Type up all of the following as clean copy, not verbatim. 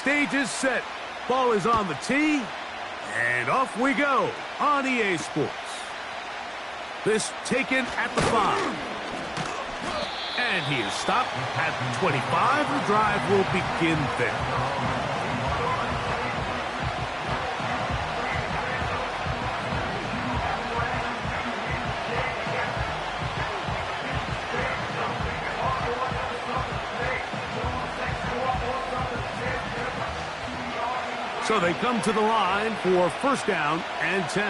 stage is set. Ball is on the tee, and off we go on EA Sports. This taken at the 5. And he is stopped at the 25. The drive will begin there. So they come to the line for first down and 10.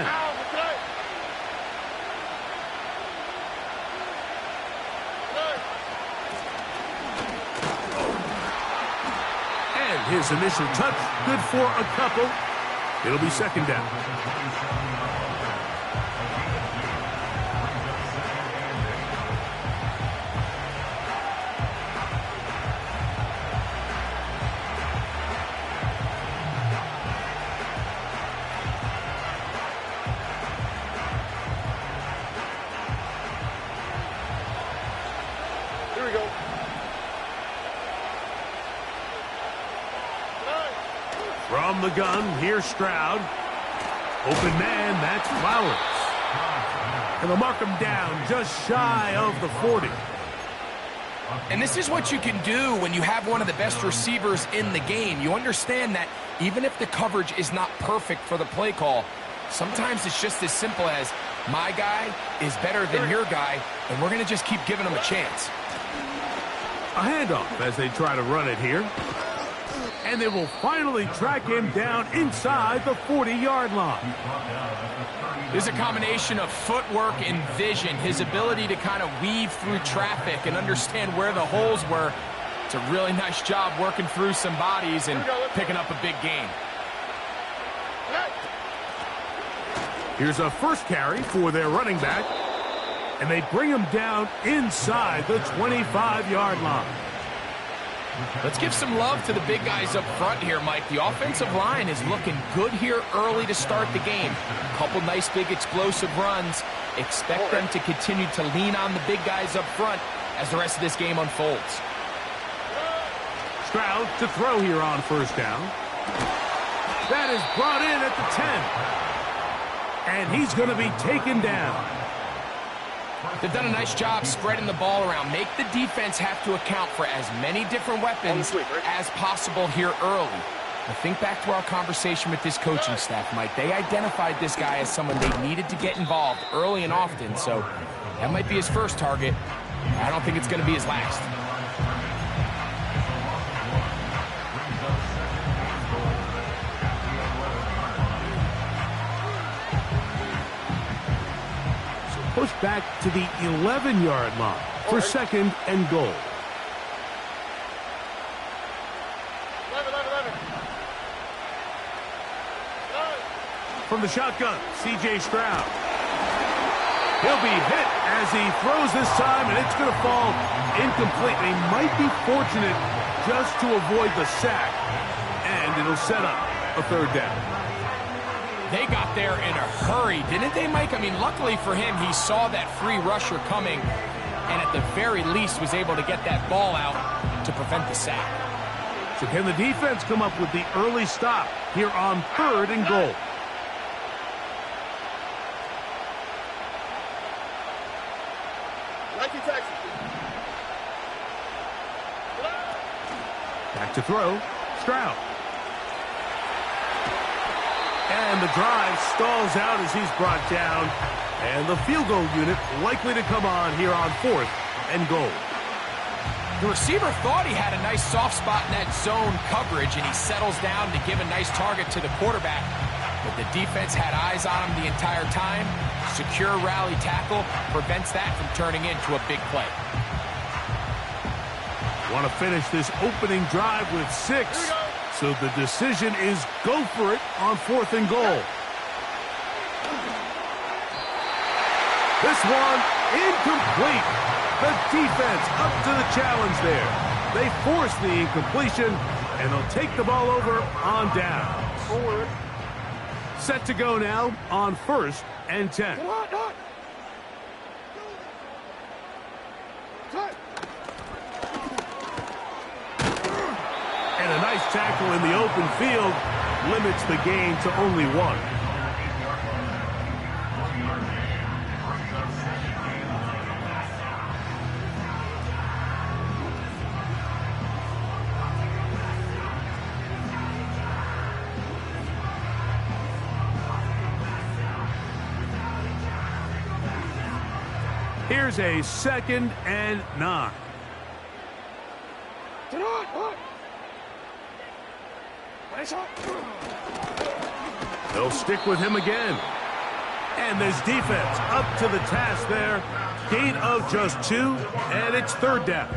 And his initial touch, good for a couple. It'll be second down. From the gun, here's Stroud. Open man, that's Flowers. And they'll mark him down just shy of the 40. And this is what you can do when you have one of the best receivers in the game. You understand that even if the coverage is not perfect for the play call, sometimes it's just as simple as my guy is better than your guy, and we're going to just keep giving him a chance. A handoff as they try to run it here. And they will finally track him down inside the 40-yard line. There's a combination of footwork and vision, his ability to kind of weave through traffic and understand where the holes were. It's a really nice job working through some bodies and picking up a big gain. Here's a first carry for their running back, and they bring him down inside the 25-yard line. Let's give some love to the big guys up front here, Mike. The offensive line is looking good here early to start the game. A couple nice big explosive runs. Expect them to continue to lean on the big guys up front as the rest of this game unfolds. Stroud to throw here on first down. That is brought in at the 10. And he's going to be taken down. They've done a nice job spreading the ball around. Make the defense have to account for as many different weapons as possible here early. Now think back to our conversation with this coaching staff, Mike. They identified this guy as someone they needed to get involved early and often, so that might be his first target. I don't think it's going to be his last. Push back to the 11-yard line for second and goal. From the shotgun, C.J. Stroud. He'll be hit as he throws this time, and it's going to fall incomplete. They might be fortunate just to avoid the sack, and it'll set up a third down. They got there in a hurry, didn't they, Mike? I mean, luckily for him, he saw that free rusher coming and at the very least was able to get that ball out to prevent the sack. So can the defense come up with the early stop here on third and goal? Back to throw, Stroud. And the drive stalls out as he's brought down. And the field goal unit likely to come on here on fourth and goal. The receiver thought he had a nice soft spot in that zone coverage, and he settles down to give a nice target to the quarterback. But the defense had eyes on him the entire time. Secure rally tackle prevents that from turning into a big play. Want to finish this opening drive with 6. So the decision is go for it on fourth and goal. This one incomplete. The defense up to the challenge there. They force the incompletion, and they'll take the ball over on down. Forward. Set to go now on first and 10. And a nice tackle in the open field limits the gain to only one. Here's a 2nd and 9. They'll stick with him again. And this defense up to the task there. Gain of just 2, and it's 3rd down.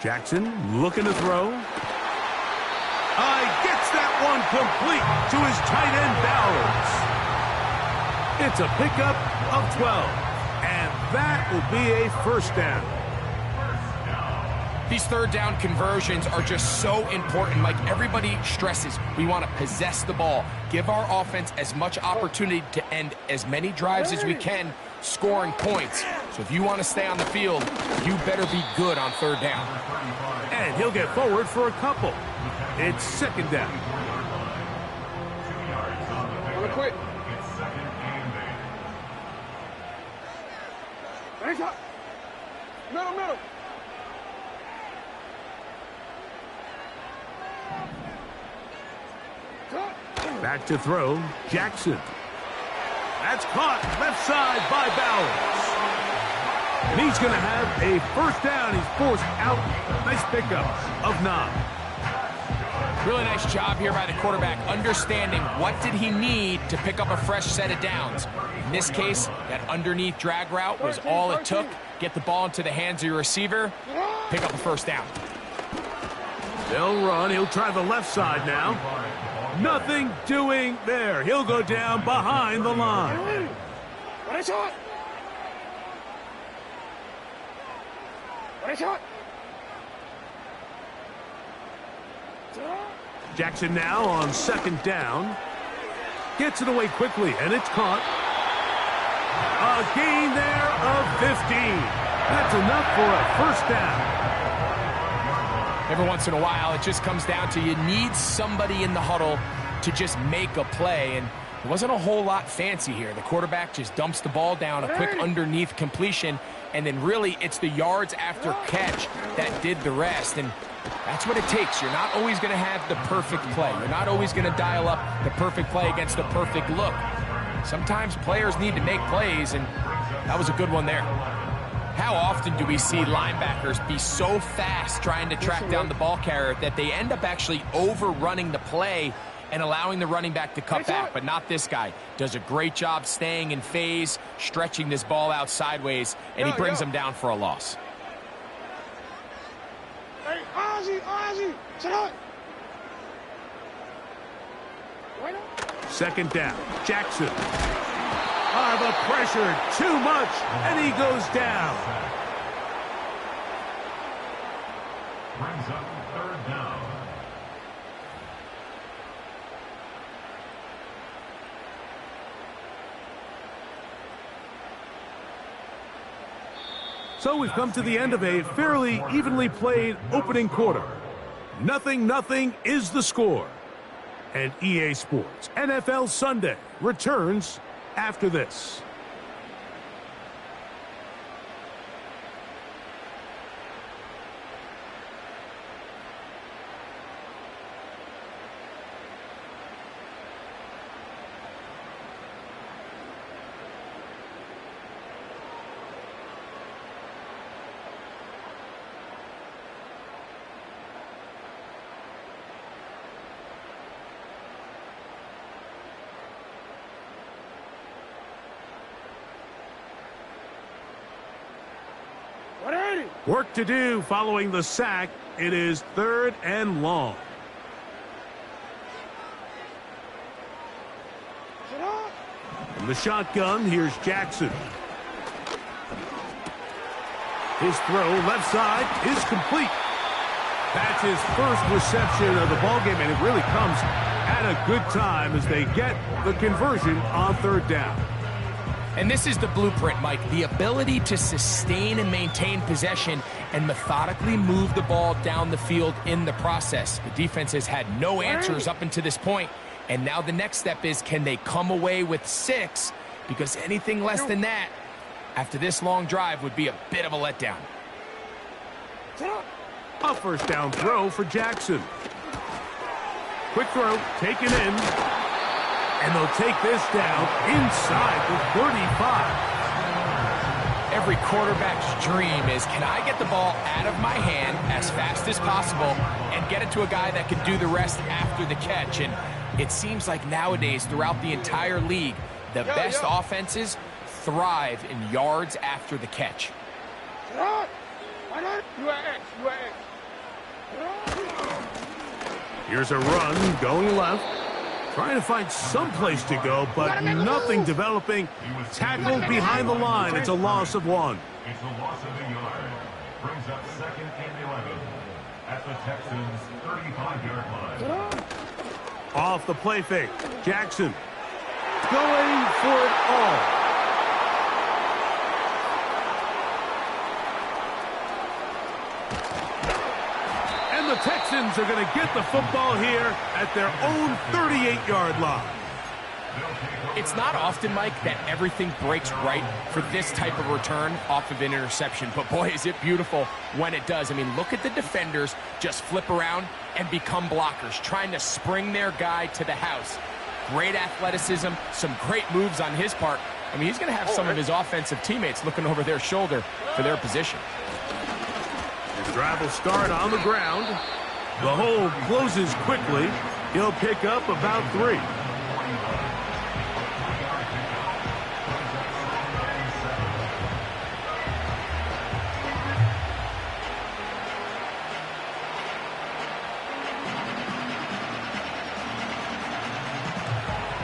Jackson looking to throw. Gets that one complete to his tight end Bowers. It's a pickup of 12, and that will be a 1st down. These 3rd down conversions are just so important. Like everybody stresses, we want to possess the ball, give our offense as much opportunity to end as many drives as we can, scoring points. So if you want to stay on the field, you better be good on 3rd down. And he'll get forward for a couple. It's 2nd down. Quick. Middle. Back to throw, Jackson. That's caught left side by Bowers. And he's going to have a 1st down. He's forced out. Nice pickup of 9. Really nice job here by the quarterback, understanding what did he need to pick up a fresh set of downs. In this case, that underneath drag route was all it took. Get the ball into the hands of your receiver, pick up a 1st down. They'll run. He'll try the left side now. Nothing doing there. He'll go down behind the line. Jackson now on 2nd down. Gets it away quickly, and it's caught. A gain there of 15. That's enough for a 1st down. Every once in a while, it just comes down to you need somebody in the huddle to just make a play, and it wasn't a whole lot fancy here. The quarterback just dumps the ball down, a quick underneath completion, and then really it's the yards after catch that did the rest, and that's what it takes. You're not always going to have the perfect play. You're not always going to dial up the perfect play against the perfect look. Sometimes players need to make plays, and that was a good one there. How often do we see linebackers be so fast trying to track down the ball carrier that they end up actually overrunning the play and allowing the running back to cut back? But not this guy. Does a great job staying in phase, stretching this ball out sideways, and he brings him down for a loss. Hey, Ozzy, sit up. 2nd down. Jackson. The pressure, too much, and he goes down. Brings up 3rd down. So we've come to the end of a fairly evenly played opening quarter. 0-0 is the score. And EA Sports NFL Sunday returns after this. Work to do following the sack. It is 3rd and long. Sit up. From the shotgun, here's Jackson. His throw left side is complete. That's his first reception of the ballgame, and it really comes at a good time as they get the conversion on third down. And this is the blueprint, Mike. The ability to sustain and maintain possession and methodically move the ball down the field in the process. The defense has had no answers up until this point, and now the next step is, can they come away with 6? Because anything less than that, after this long drive, would be a bit of a letdown. A first down throw for Jackson. Quick throw, taken in. And they'll take this down inside the 35. Every quarterback's dream is, can I get the ball out of my hand as fast as possible and get it to a guy that can do the rest after the catch? And it seems like nowadays, throughout the entire league, the best offenses thrive in yards after the catch. Here's a run going left. Trying to find some place to go, but nothing developing. Tackled behind the line. It's a loss of 1. It's a loss of a yard. Brings up 2nd and 11 at the Texans' 35-yard line. Off the play fake. Jackson going for it all. The Texans are going to get the football here at their own 38-yard line. It's not often, Mike, that everything breaks right for this type of return off of an interception. But, boy, is it beautiful when it does. I mean, look at the defenders just flip around and become blockers, trying to spring their guy to the house. Great athleticism, some great moves on his part. I mean, he's going to have some of his offensive teammates looking over their shoulder for their position. The drive will start on the ground. The hole closes quickly. He'll pick up about 3.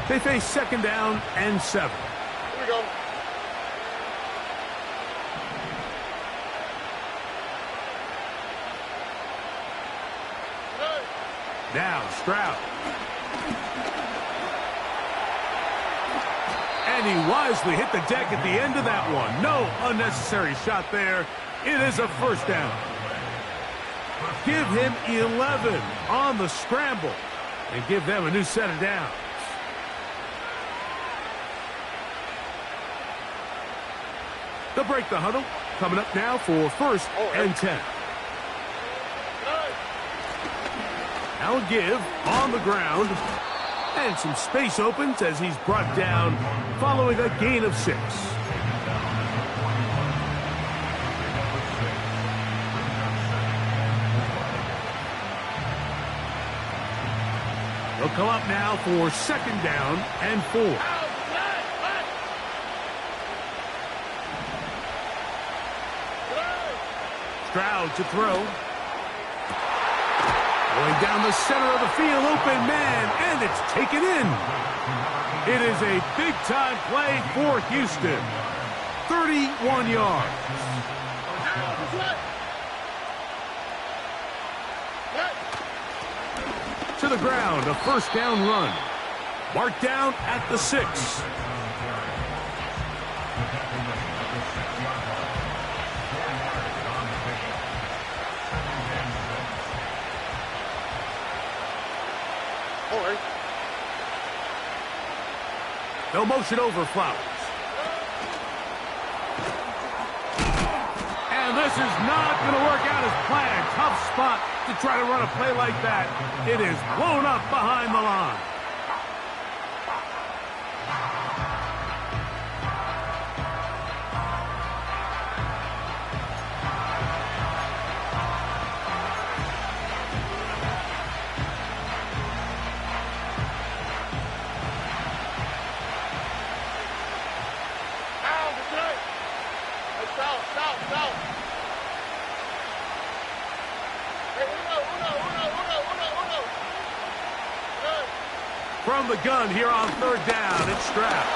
They face 2nd down and 7. Here we go. Now Stroud. And he wisely hit the deck at the end of that one. No unnecessary shot there. It is a first down. Give him 11 on the scramble and give them a new set of downs. They'll break the huddle. Coming up now for 1st and 10. Now a give on the ground. And some space opens as he's brought down following a gain of 6. They'll come up now for 2nd down and 4. Stroud to throw. Going down the center of the field, open man, and it's taken in. It is a big-time play for Houston. 31 yards. To the ground, a first down run. Marked down at the 6. No motion over Flowers. And this is not going to work out as planned. Tough spot to try to run a play like that. It is blown up behind the line. From the gun here on 3rd down, it's Stroud.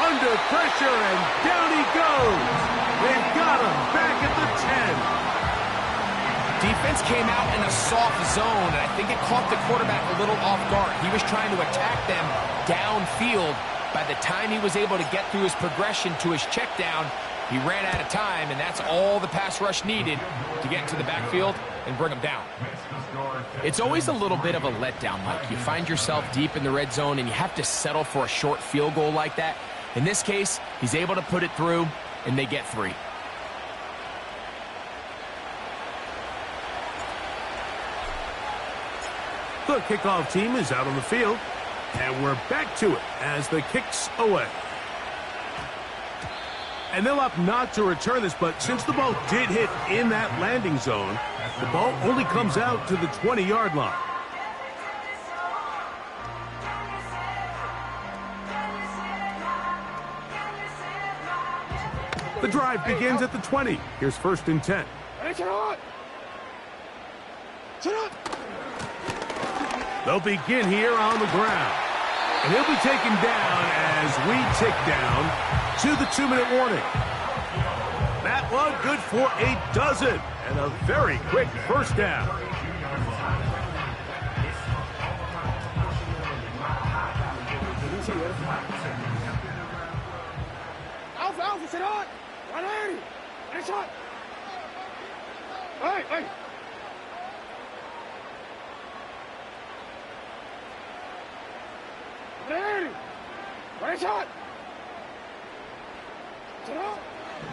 under pressure, and down he goes. They've got him back at the 10. Defense came out in a soft zone, and I think it caught the quarterback a little off guard. He was trying to attack them downfield. By the time he was able to get through his progression to his check down, he ran out of time, and that's all the pass rush needed to get into the backfield and bring him down. It's always a little bit of a letdown, Mike. You find yourself deep in the red zone, and you have to settle for a short field goal like that. In this case, he's able to put it through, and they get 3. The kickoff team is out on the field, and we're back to it as the kick's away. And they'll opt not to return this, but since the ball did hit in that landing zone, the ball only comes out to the 20-yard line. The drive begins at the 20. Here's 1st and 10. They'll begin here on the ground. And he'll be taken down as we tick down to the 2-minute warning. That one good for a dozen and a very quick first down. Alpha, sit on! 180! Nice shot! Hey!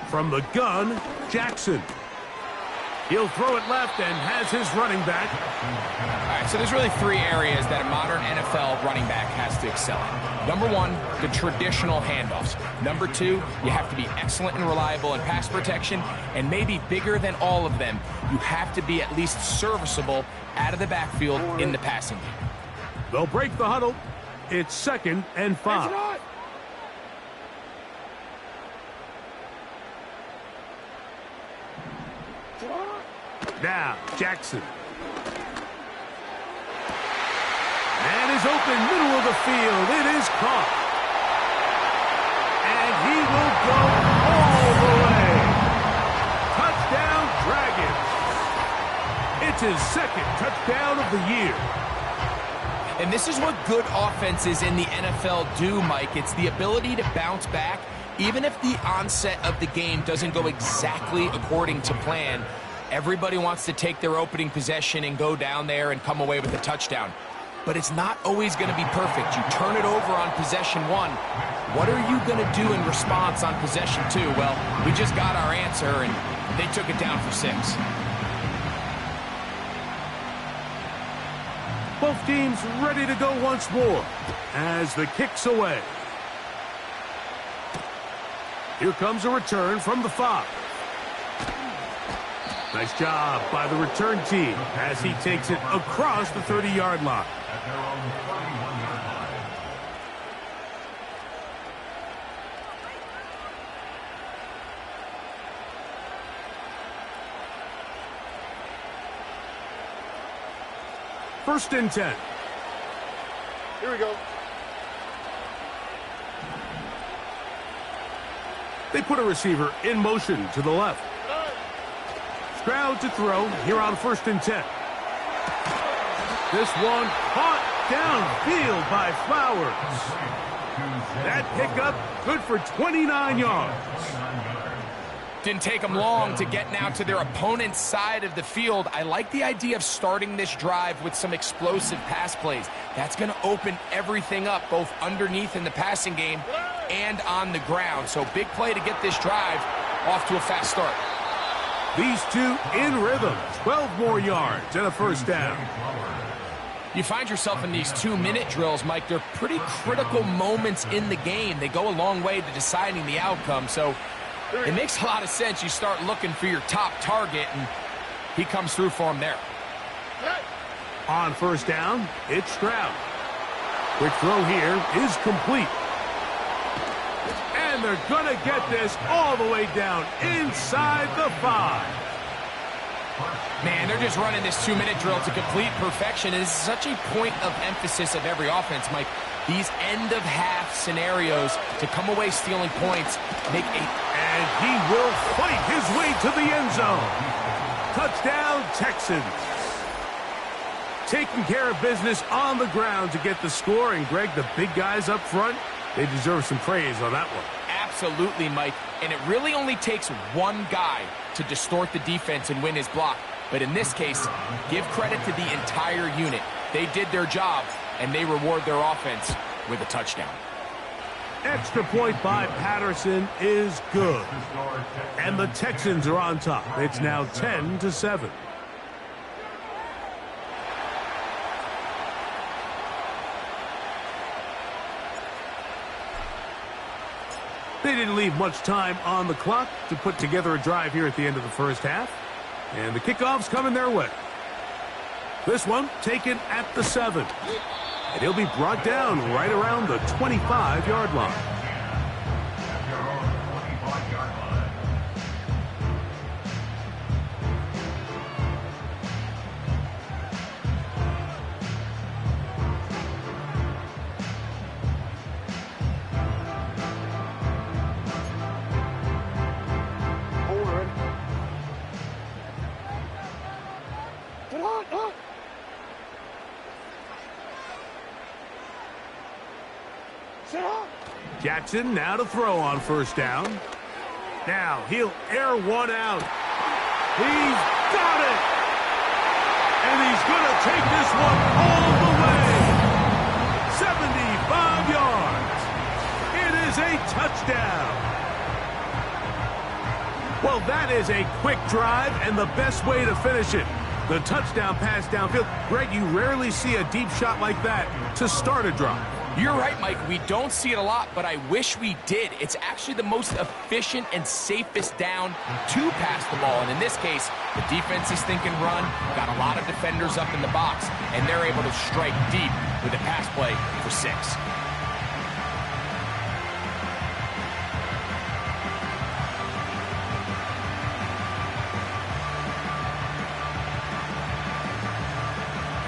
From the gun, Jackson. He'll throw it left and has his running back. All right, so there's really 3 areas that a modern NFL running back has to excel in. Number 1, the traditional handoffs. Number 2, you have to be excellent and reliable in pass protection. And maybe bigger than all of them, you have to be at least serviceable out of the backfield in the passing game. They'll break the huddle. It's 2nd and 5. Now, Jackson. And is open middle of the field. It is caught. And he will go all the way. Touchdown, Dragons. It's his 2nd touchdown of the year. And this is what good offenses in the NFL do, Mike. It's the ability to bounce back, even if the onset of the game doesn't go exactly according to plan. Everybody wants to take their opening possession and go down there and come away with a touchdown. But it's not always going to be perfect. You turn it over on possession 1. What are you going to do in response on possession 2? Well, we just got our answer, and they took it down for 6. Both teams ready to go once more as the kick's away. Here comes a return from the 5. Nice job by the return team as he takes it across the 30-yard line. At their own 31-yard line. First and 10. Here we go. They put a receiver in motion to the left. Stroud to throw here on 1st and 10. This one caught downfield by Flowers. That pickup good for 29 yards. Didn't take them long to get now to their opponent's side of the field. I like the idea of starting this drive with some explosive pass plays. That's going to open everything up, both underneath in the passing game and on the ground. So big play to get this drive off to a fast start. These two in rhythm. 12 more yards and a first down. You find yourself in these 2-minute drills, Mike. They're pretty critical moments in the game. They go a long way to deciding the outcome. So it makes a lot of sense. You start looking for your top target, and he comes through for him there. On first down, it's Stroud. Quick throw here is complete. And they're going to get this all the way down inside the 5. Man, they're just running this 2-minute drill to complete perfection. It is such a point of emphasis of every offense, Mike. These end-of-half scenarios to come away stealing points make a... And he will fight his way to the end zone. Touchdown, Texans. Taking care of business on the ground to get the score. And, Greg, the big guys up front, they deserve some praise on that one. Absolutely, Mike. And it really only takes one guy to distort the defense and win his block. But in this case, give credit to the entire unit. They did their job, and they reward their offense with a touchdown. Extra point by Patterson is good. And the Texans are on top. It's now 10-7. They didn't leave much time on the clock to put together a drive here at the end of the first half. And the kickoff's coming their way. This one taken at the 7. And he'll be brought down right around the 25-yard line. Jackson now to throw on first down. Now he'll air one out. He's got it. And he's going to take this one all the way. 75 yards. It is a touchdown. Well, that is a quick drive and the best way to finish it. The touchdown pass downfield. Greg, you rarely see a deep shot like that to start a drive. You're right, Mike. We don't see it a lot, but I wish we did. It's actually the most efficient and safest down to pass the ball. And in this case, the defense is thinking run, got a lot of defenders up in the box, and they're able to strike deep with a pass play for 6.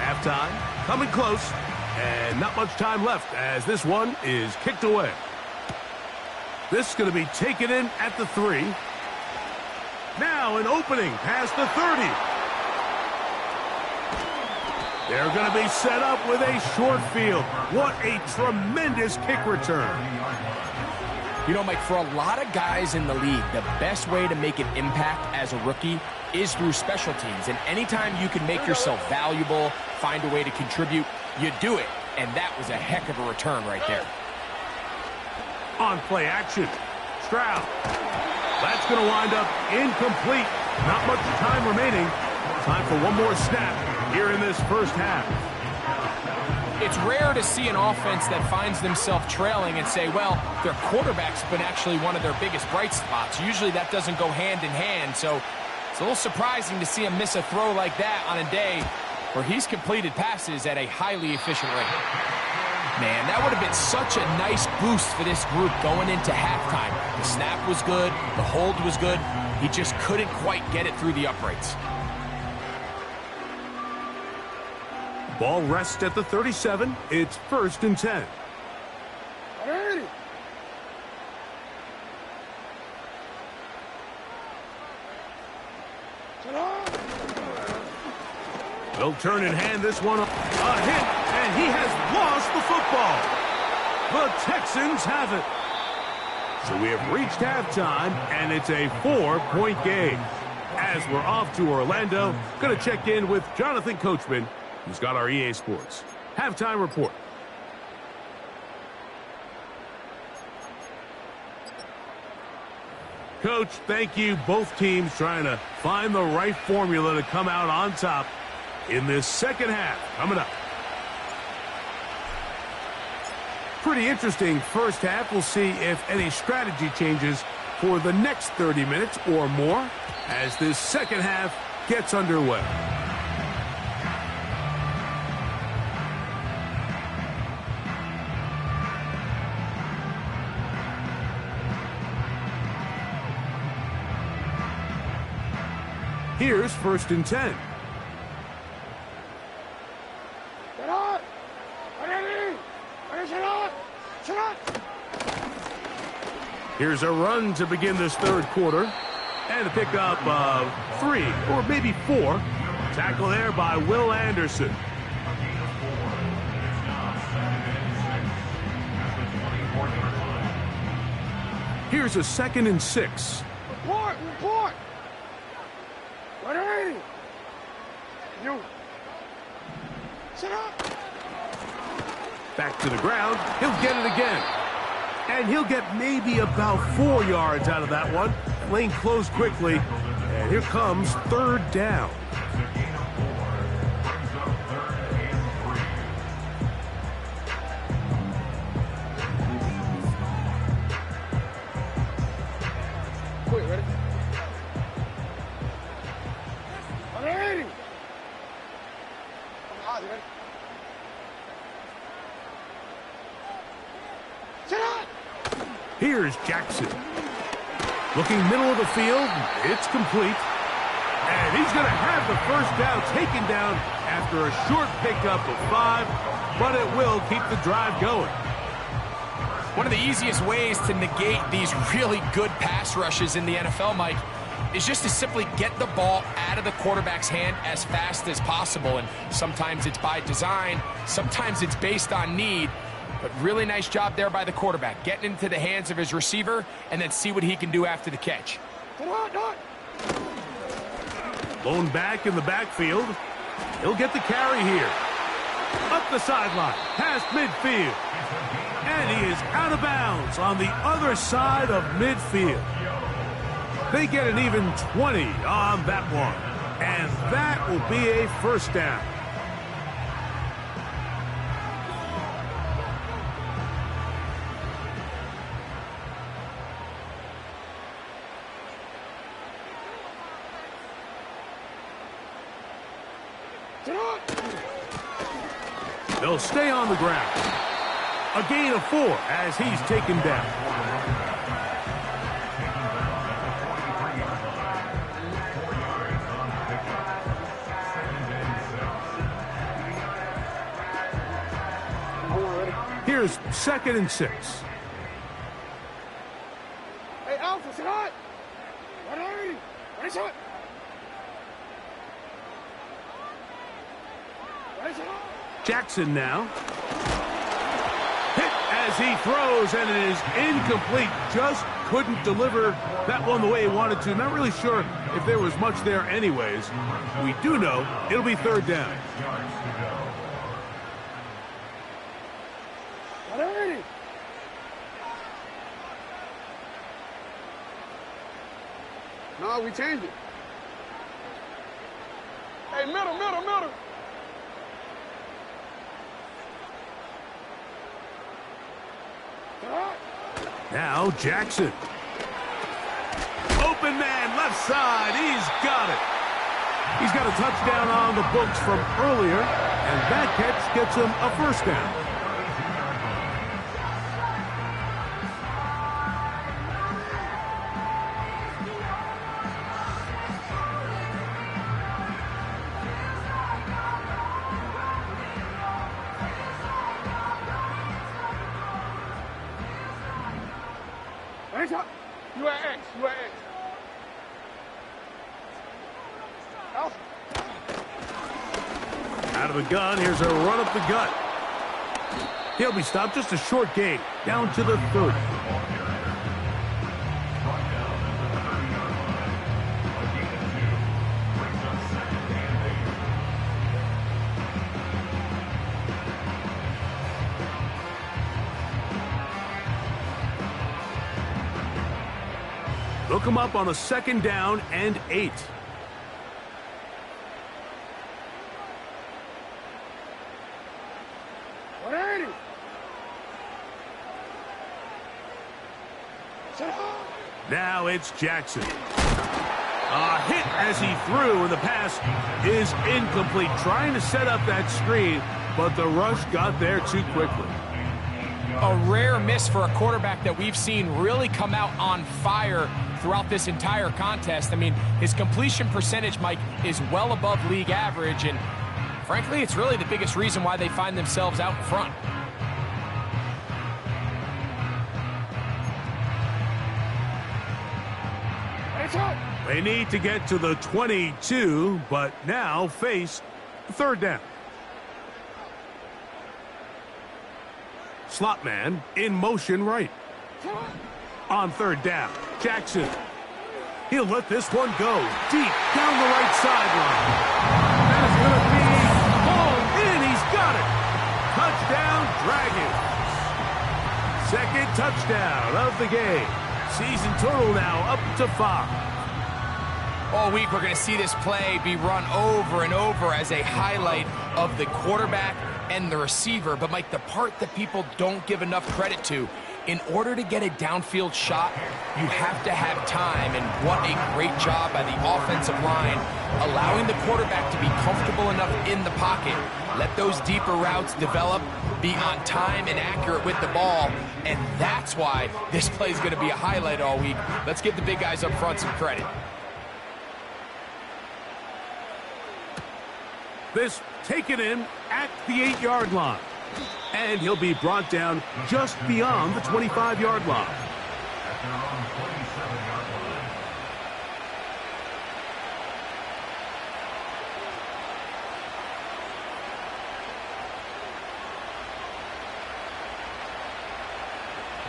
Halftime, coming close. And not much time left as this one is kicked away. This is going to be taken in at the 3. Now an opening past the 30. They're going to be set up with a short field. What a tremendous kick return. You know, Mike, for a lot of guys in the league, the best way to make an impact as a rookie is through special teams. And anytime you can make yourself valuable, find a way to contribute, you do it. And that was a heck of a return right there. On play action. Stroud. That's going to wind up incomplete. Not much time remaining. Time for one more snap here in this first half. It's rare to see an offense that finds themselves trailing and say, well, their quarterback's been actually one of their biggest bright spots. Usually that doesn't go hand in hand, so it's a little surprising to see him miss a throw like that on a day where he's completed passes at a highly efficient rate. Man, that would have been such a nice boost for this group going into halftime. The snap was good, the hold was good, he just couldn't quite get it through the uprights. Ball rests at the 37. It's 1st and 10. They'll turn and hand this one a hit, and he has lost the football. The Texans have it. So we have reached halftime, and it's a 4-point game. As we're off to Orlando, going to check in with Jonathan Coachman, who's got our EA Sports halftime report. Coach, thank you. Both teams trying to find the right formula to come out on top in this second half. Coming up. Pretty interesting first half. We'll see if any strategy changes for the next 30 minutes or more as this second half gets underway. Here's 1st and 10. Get on! Ready! Finish it up! Here's a run to begin this third quarter. And a pickup of 3 or maybe 4. Tackle there by Will Anderson. Here's a 2nd and 6. Report! 180! You. Sit up! Back to the ground. He'll get it again. And he'll get maybe about 4 yards out of that one. Lane closed quickly. And here comes 3rd down. Quick, ready? 180! Ready? Sit up! Here's Jackson. Looking middle of the field. It's complete. And he's going to have the 1st down taken down after a short pickup of 5. But it will keep the drive going. One of the easiest ways to negate these really good pass rushes in the NFL, Mike, is just to simply get the ball out of the quarterback's hand as fast as possible. And sometimes it's by design, sometimes it's based on need. But really nice job there by the quarterback, getting into the hands of his receiver and then see what he can do after the catch. Blown back in the backfield. He'll get the carry here. Up the sideline, past midfield. And he is out of bounds on the other side of midfield. They get an even 20 on that one. And that will be a 1st down. They'll stay on the ground. A gain of 4 as he's taken down. Here's 2nd and 6. Hey, Alpha, sit hot! 180! Ready, shot! Ready, shot! Jackson now. Hit as he throws, and it is incomplete. Just couldn't deliver that one the way he wanted to. Not really sure if there was much there anyways. We do know it'll be 3rd down. 180! No, we changed it. Hey, middle! Now Jackson. Open man, left side. He's got it. He's got a touchdown on the books from earlier, and that catch gets him a 1st down. You at X. Alpha. Out of the gun, here's a run up the gut. He'll be stopped, just a short gain, down to the 30. Look him up on a 2nd down and 8. Now it's Jackson. A hit as he threw, and the pass is incomplete. Trying to set up that screen, but the rush got there too quickly. A rare miss for a quarterback that we've seen really come out on fire throughout this entire contest. I mean, his completion percentage, Mike, is well above league average, and frankly, it's really the biggest reason why they find themselves out in front. They need to get to the 22, but now face third down. Slot man in motion right. On third down, Jackson. He'll let this one go deep down the right sideline. That is going to be hauled in. He's got it. Touchdown, Dragons. Second touchdown of the game. Season total now up to 5. All week we're going to see this play be run over and over as a highlight of the quarterback and the receiver. But, Mike, the part that people don't give enough credit to, in order to get a downfield shot, you have to have time, and what a great job by the offensive line, allowing the quarterback to be comfortable enough in the pocket, let those deeper routes develop, be on time and accurate with the ball, and that's why this play is going to be a highlight all week. Let's give the big guys up front some credit. This taken in at the 8-yard line. And he'll be brought down just beyond the 25-yard line. At their own 27-yard line.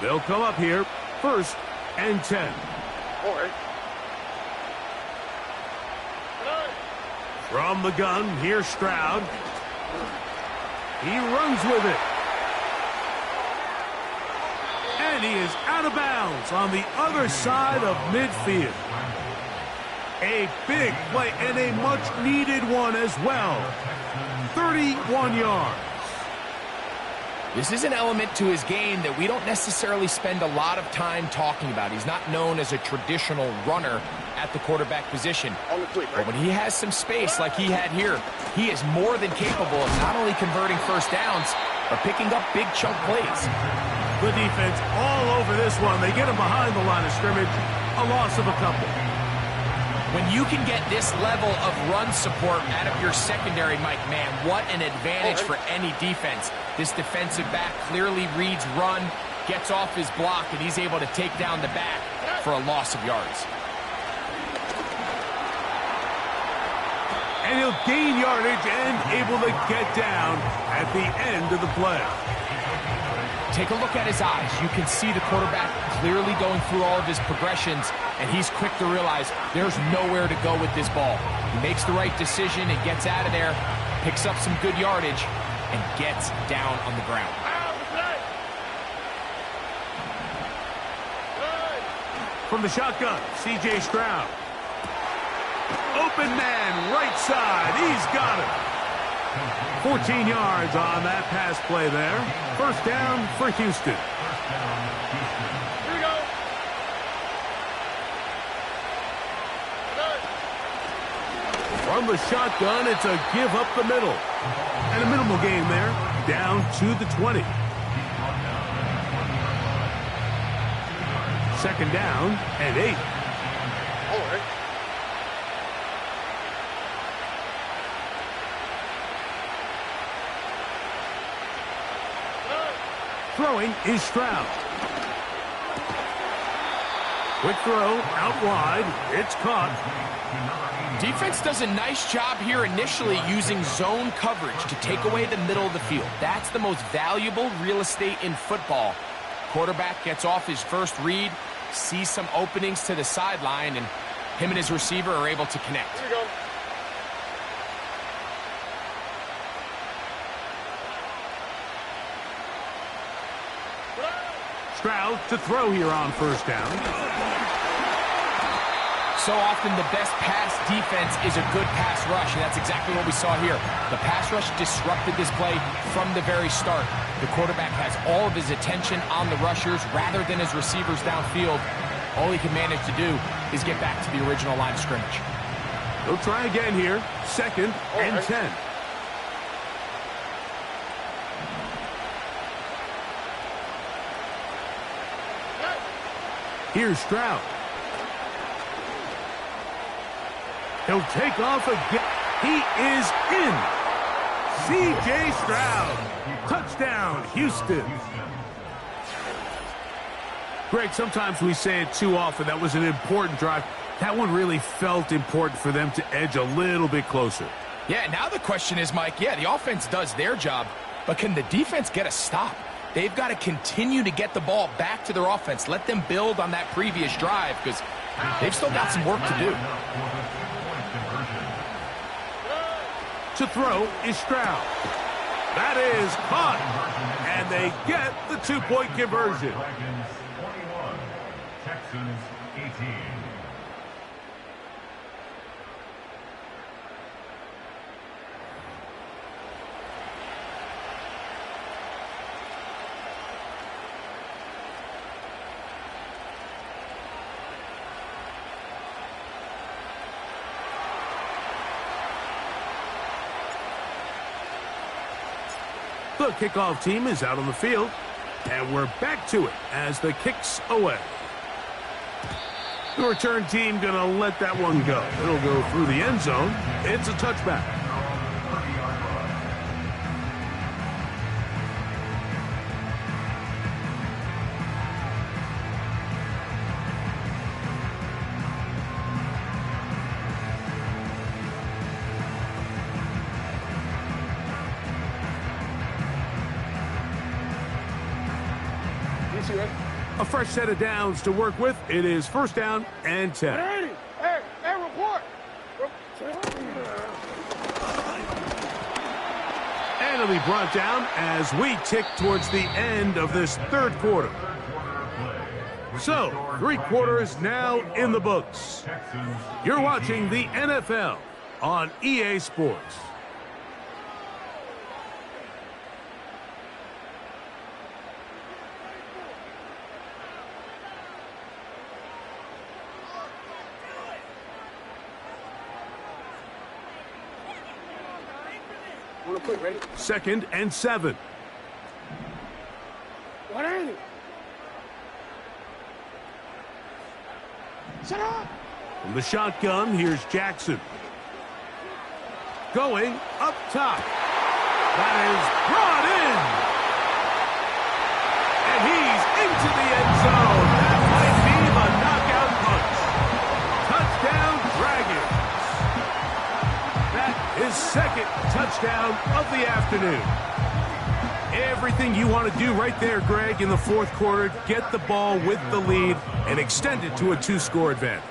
They'll come up here, 1st and 10. From the gun, here's Stroud. He runs with it. And he is out of bounds on the other side of midfield. A big play and a much-needed one as well. 31 yards. This is an element to his game that we don't necessarily spend a lot of time talking about. He's not known as a traditional runner at the quarterback position. But when he has some space like he had here, he is more than capable of not only converting first downs, but picking up big chunk plays. The defense all over this one. They get him behind the line of scrimmage. A loss of a couple. When you can get this level of run support out of your secondary, Mike, man, what an advantage for any defense. This defensive back clearly reads run, gets off his block, and he's able to take down the back for a loss of yards. And he'll gain yardage and able to get down at the end of the play. Take a look at his eyes. You can see the quarterback clearly going through all of his progressions, and he's quick to realize there's nowhere to go with this ball. He makes the right decision and gets out of there, picks up some good yardage, and gets down on the ground. From the shotgun, C.J. Stroud. Open man, right side. He's got it. 14 yards on that pass play there. First down for Houston. Here we go. From the shotgun, it's a give up the middle. And a minimal gain there, down to the 20. Second down and 8. All right. Throwing is Stroud. Quick throw, out wide. It's caught. Defense does a nice job here initially using zone coverage to take away the middle of the field. That's the most valuable real estate in football. Quarterback gets off his first read, sees some openings to the sideline, and him and his receiver are able to connect. Here we go. Stroud to throw here on first down. So often the best pass defense is a good pass rush, and that's exactly what we saw here. The pass rush disrupted this play from the very start. The quarterback has all of his attention on the rushers rather than his receivers downfield. All he can manage to do is get back to the original line of scrimmage. He'll try again here. Second and 10. Here's Stroud. He'll take off again. He is in. C.J. Stroud. Touchdown, Houston. Greg, sometimes we say it too often. That was an important drive. That one really felt important for them to edge a little bit closer. Yeah, now the question is, Mike, yeah, the offense does their job, but can the defense get a stop? They've got to continue to get the ball back to their offense. Let them build on that previous drive because they've still got some work to do. To throw is Stroud. That is caught, and they get the 2-point conversion. Dragons 21, Texans 18. The kickoff team is out on the field, and we're back to it as the kick's away. The return team going to let that one go. It'll go through the end zone. It's a touchback. A fresh set of downs to work with. It is 1st down and 10. Hey, report. And it'll be brought down as we tick towards the end of this 3rd quarter. So, 3 quarters now in the books. You're watching the NFL on EA Sports. Ready? 2nd and 7. 180. Set up. From the shotgun, here's Jackson. Going up top. That is brought in. And he's into the end zone. That might be the knockout punch. Touchdown, Dragons. That is 2nd touchdown of the afternoon. Everything you want to do right there, Greg, in the 4th quarter. Get the ball with the lead and extend it to a 2-score advantage.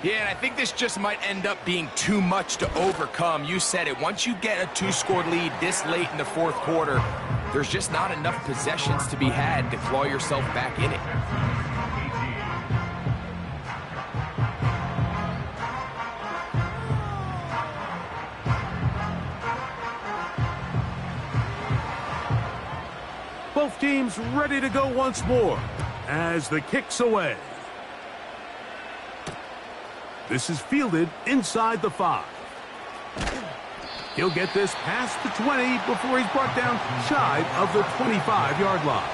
Yeah, and I think this just might end up being too much to overcome. You said it. Once you get a 2-score lead this late in the 4th quarter, there's just not enough possessions to be had to claw yourself back in it. Both teams ready to go once more as the kick's away. This is fielded inside the 5. He'll get this past the 20 before he's brought down shy of the 25-yard line.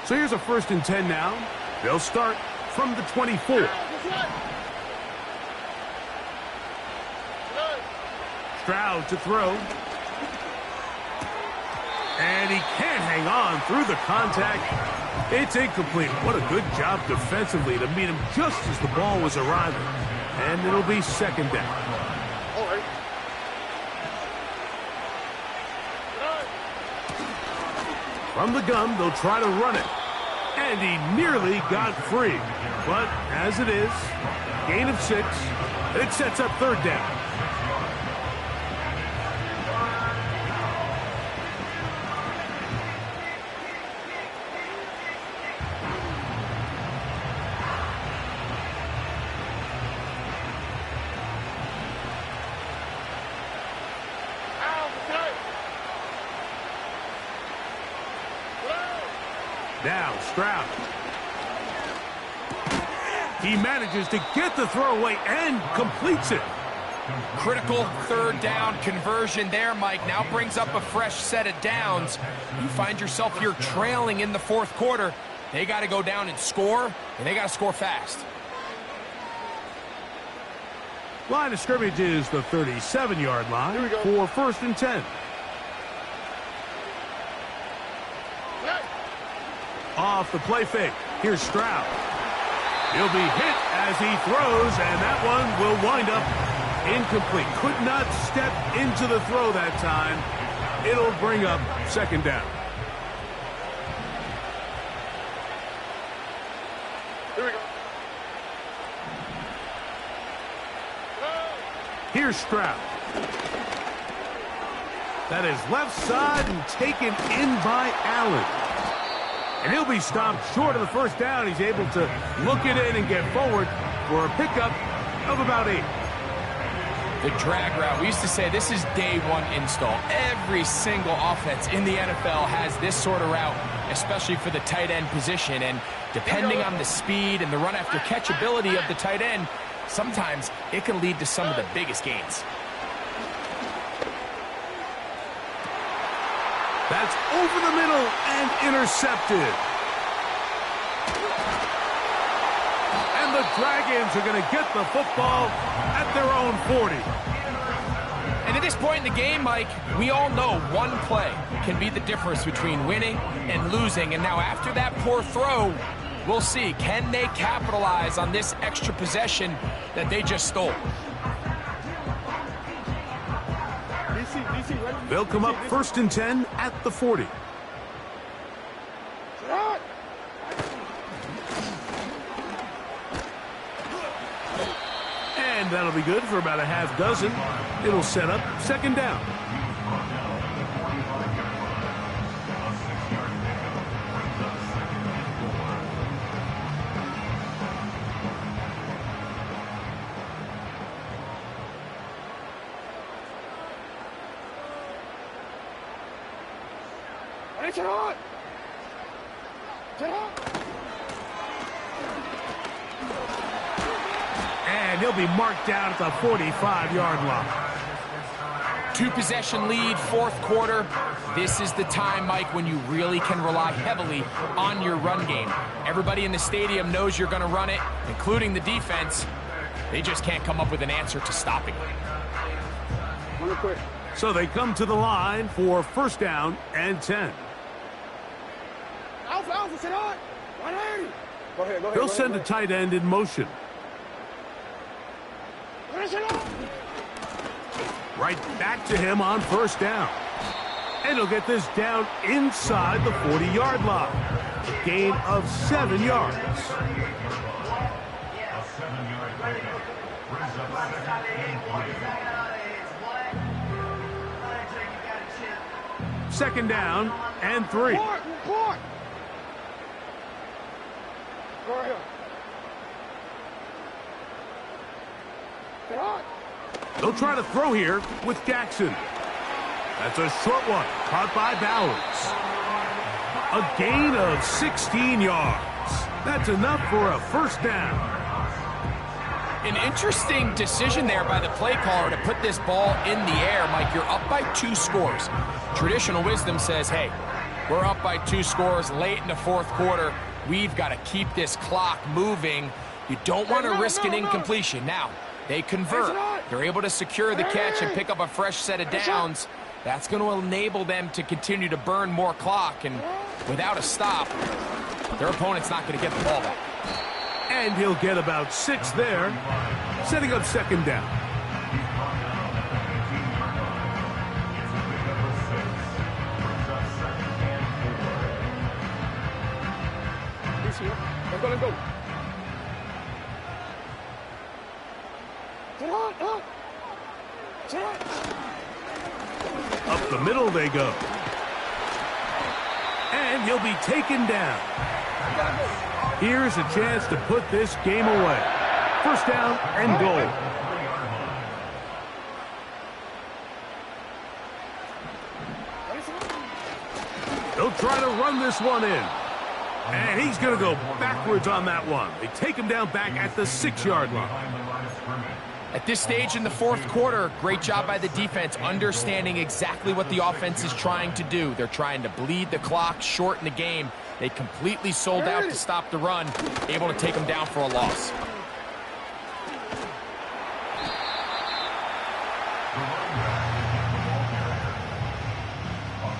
So here's a 1st and 10 now. They'll start from the 24. Stroud to throw. And he can't hang on through the contact. It's incomplete. What a good job defensively to meet him just as the ball was arriving. And it'll be 2nd down. From the gun, they'll try to run it. And he nearly got free. But as it is, gain of 6. It sets up 3rd down. Now, Stroud. He manages to get the throw away and completes it. Critical 3rd down conversion there, Mike. Now brings up a fresh set of downs. You find yourself here trailing in the 4th quarter. They got to go down and score, and they got to score fast. Line of scrimmage is the 37-yard line for 1st and 10. Off the play fake. Here's Stroud. He'll be hit as he throws, and that one will wind up incomplete. Could not step into the throw that time. It'll bring up second down. Here we go. Here's Stroud. That is left side and taken in by Allen. And he'll be stopped short of the first down. He's able to look it in and get forward for a pickup of about 8. The drag route. We used to say this is day one install. Every single offense in the NFL has this sort of route, especially for the tight end position. And depending on the speed and the run after catch ability of the tight end, sometimes it can lead to some of the biggest gains. That's over the middle and intercepted. And the Dragons are going to get the football at their own 40. And at this point in the game, Mike, we all know one play can be the difference between winning and losing. And now after that poor throw, we'll see, can they capitalize on this extra possession that they just stole? They'll come up 1st and 10 at the 40. And that'll be good for about a half dozen. It'll set up second down. And he'll be marked down at the 45-yard line. 2-possession lead, 4th quarter. This is the time, Mike, when you really can rely heavily on your run game. Everybody in the stadium knows you're going to run it, including the defense. They just can't come up with an answer to stopping it. So they come to the line for 1st down and 10. Alpha, sit on. 180. Go ahead. He'll send a tight end in motion. Right back to him on 1st down. And he'll get this down inside the 40-yard line. A gain of 7 yards. A 7-yard pickup brings up 2nd down and 3. Report. Go ahead. Sit on. They'll try to throw here with Jackson. That's a short one, caught by Bowers. A gain of 16 yards. That's enough for a 1st down. An interesting decision there by the play caller to put this ball in the air. Mike, you're up by 2 scores. Traditional wisdom says, hey, we're up by 2 scores late in the 4th quarter. We've got to keep this clock moving. You don't want to risk an incompletion. Now, they convert. They're able to secure the catch and pick up a fresh set of downs. That's going to enable them to continue to burn more clock. And without a stop, their opponent's not going to get the ball back. And he'll get about 6 there, setting up 2nd down. Let's go. Sit on. Up the middle they go. And he'll be taken down. Here's a chance to put this game away. 1st down and goal. They'll try to run this one in. And he's going to go backwards on that one. They take him down back at the 6-yard line. At this stage in the 4th quarter, great job by the defense, understanding exactly what the offense is trying to do. They're trying to bleed the clock, shorten the game. They completely sold out to stop the run, able to take them down for a loss. A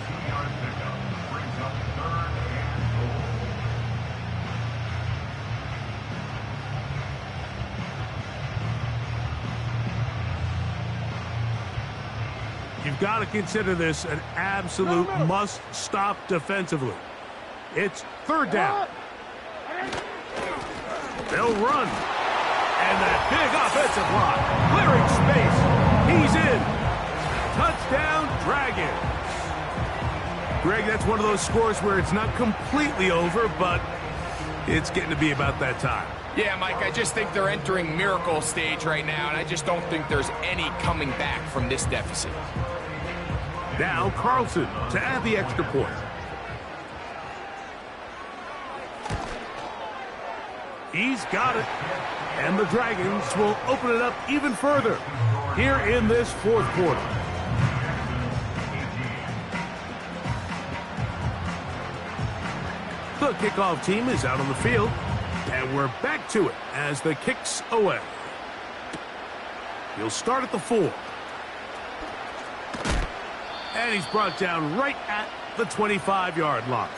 2-yard pickup brings up 3rd You've got to consider this an absolute must-stop defensively. It's third down. They'll run. And that big offensive line, clearing space. He's in. Touchdown, Dragons. Greg, that's one of those scores where it's not completely over, but it's getting to be about that time. Yeah, Mike, I just think they're entering miracle stage right now, and I just don't think there's any coming back from this deficit. Now Carlson to add the extra point. He's got it. And the Dragons will open it up even further here in this fourth quarter. The kickoff team is out on the field, and we're back to it as the kick's away. He'll start at the 4. And he's brought down right at the 25-yard line.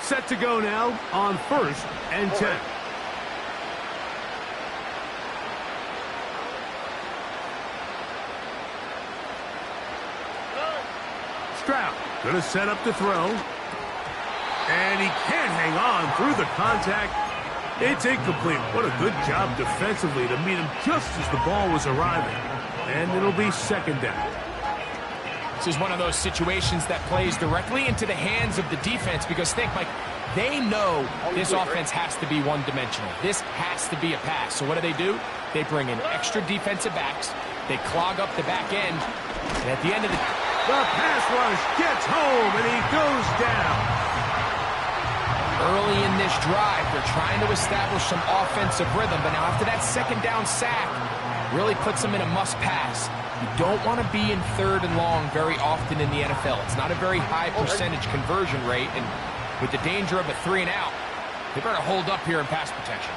Set to go now on 1st and 10. Stroud going to set up to throw. And he can't hang on through the contact. It's incomplete. What a good job defensively to meet him just as the ball was arriving. And it'll be second down. This is one of those situations that plays directly into the hands of the defense because think, Mike, they know this offense has to be one-dimensional. This has to be a pass. So what do? They bring in extra defensive backs. They clog up the back end. And at the end of the pass rush gets home, and he goes down. Early in this drive, they're trying to establish some offensive rhythm. But now after that second down sack, really puts them in a must-pass. You don't want to be in 3rd and long very often in the NFL. It's not a very high percentage conversion rate, and with the danger of a 3 and out, they better hold up here in pass protection.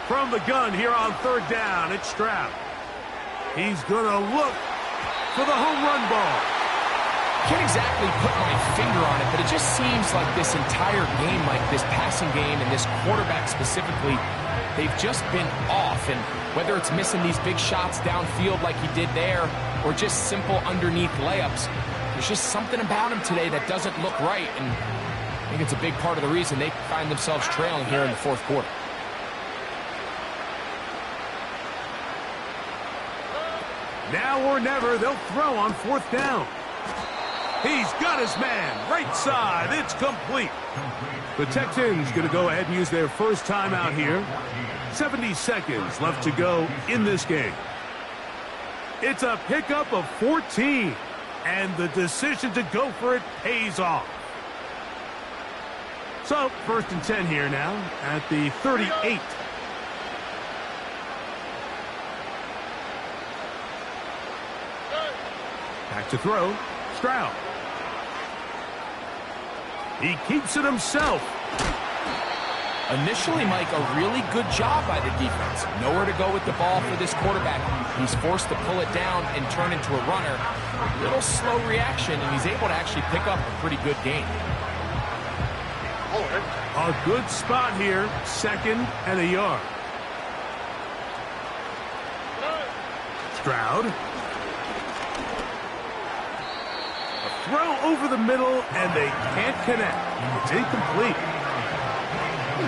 From the gun here on 3rd down, it's Stroud. He's going to look for the home run ball. Can't exactly put my finger on it, but it just seems like this entire game, like this passing game and this quarterback specifically, they've just been off. And whether it's missing these big shots downfield like he did there or just simple underneath layups, there's just something about him today that doesn't look right. And I think it's a big part of the reason they find themselves trailing here in the fourth quarter. Now or never, they'll throw on 4th down. He's got his man, right side, it's complete. The Texans going to go ahead and use their first timeout here. 70 seconds left to go in this game. It's a pickup of 14, and the decision to go for it pays off. So, 1st and 10 here now at the 38. Back to throw, Stroud. He keeps it himself. Initially, Mike, a really good job by the defense. Nowhere to go with the ball for this quarterback. He's forced to pull it down and turn into a runner. A little slow reaction, and he's able to actually pick up a pretty good gain. A good spot here, 2nd and a yard. Stroud. Throw over the middle, and they can't connect. It's incomplete.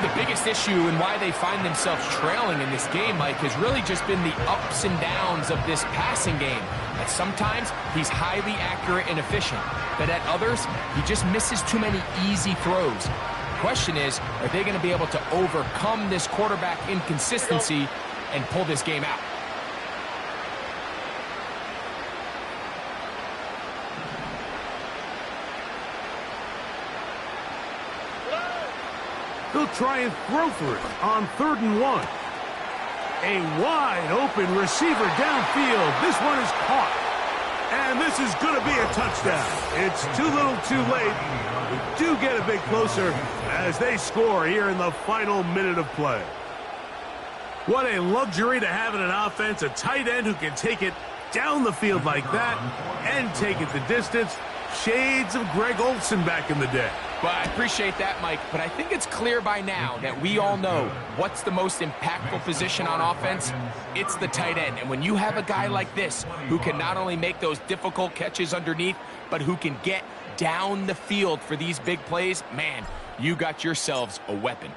The biggest issue and why they find themselves trailing in this game, Mike, has really just been the ups and downs of this passing game. At sometimes, he's highly accurate and efficient, but at others, he just misses too many easy throws. The question is, are they going to be able to overcome this quarterback inconsistency and pull this game out? They'll try and throw for it on 3rd and 1. A wide open receiver downfield. This one is caught. And this is going to be a touchdown. It's too little too late. We do get a bit closer as they score here in the final minute of play. What a luxury to have in an offense, a tight end who can take it down the field like that and take it the distance. Shades of Greg Olsen back in the day. Well, I appreciate that, Mike, but I think it's clear by now that we all know what's the most impactful position on offense. It's the tight end. And when you have a guy like this who can not only make those difficult catches underneath, but who can get down the field for these big plays, man, you got yourselves a weapon.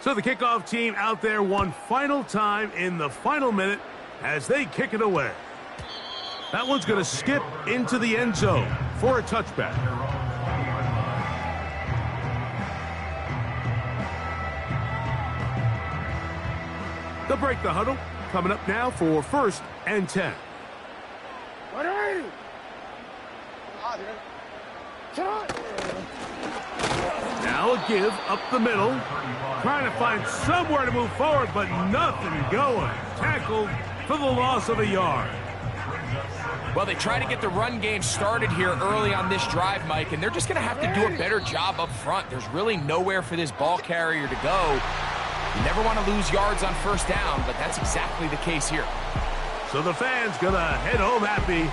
So the kickoff team out there one final time in the final minute as they kick it away. That one's going to skip into the end zone for a touchback. They'll break the huddle. Coming up now for 1st and 10. 180. Now a give up the middle. Trying to find somewhere to move forward, but nothing going. Tackled for the loss of a yard. Well, they try to get the run game started here early on this drive, Mike, and they're just going to have to do a better job up front. There's really nowhere for this ball carrier to go. You never want to lose yards on 1st down, but that's exactly the case here. So the fans gonna head home happy